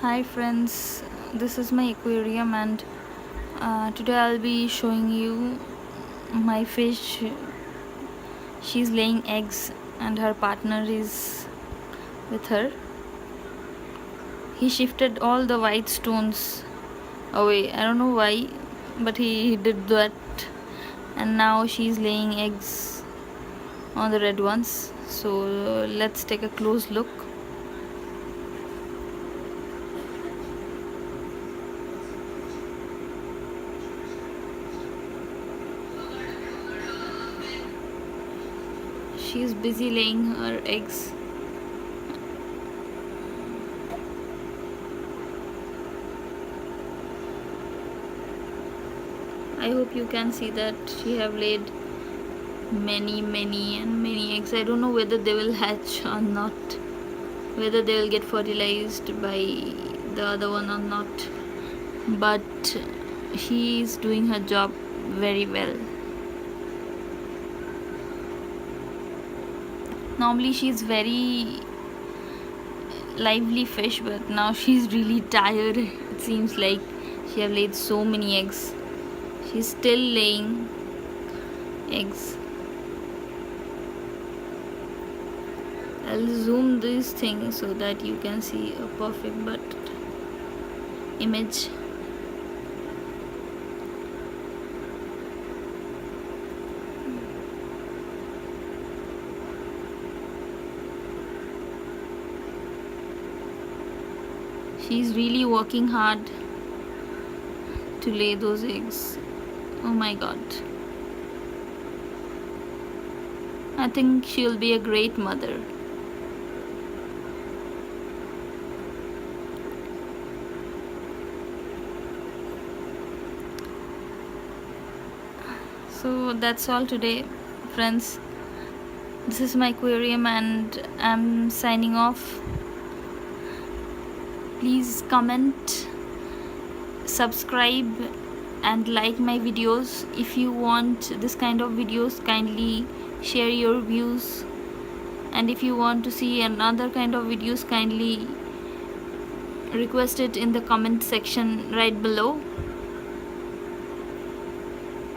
Hi friends, this is my aquarium and today I'll be showing you my fish. She's laying eggs and her partner is with her. He shifted all the white stones away. I don't know why, but he did that, and now she's laying eggs on the red ones. So let's take a close look. She's busy laying her eggs. I hope you can see that she have laid many eggs. I don't know whether they will hatch or not, whether they will get fertilized by the other one or not, but she is doing her job very well. Normally she's very lively fish, but now she's really tired. It seems like she have laid so many eggs. She's still laying eggs. I'll zoom this thing so that you can see a perfect image. She's really working hard to lay those eggs. Oh my god. I think she'll be a great mother. So that's all today, friends. This is my aquarium and I'm signing off. Please comment, subscribe and like my videos. If you want this kind of videos, kindly share your views, and if you want to see another kind of videos, kindly request it in the comment section right below.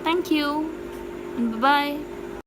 Thank you and bye bye.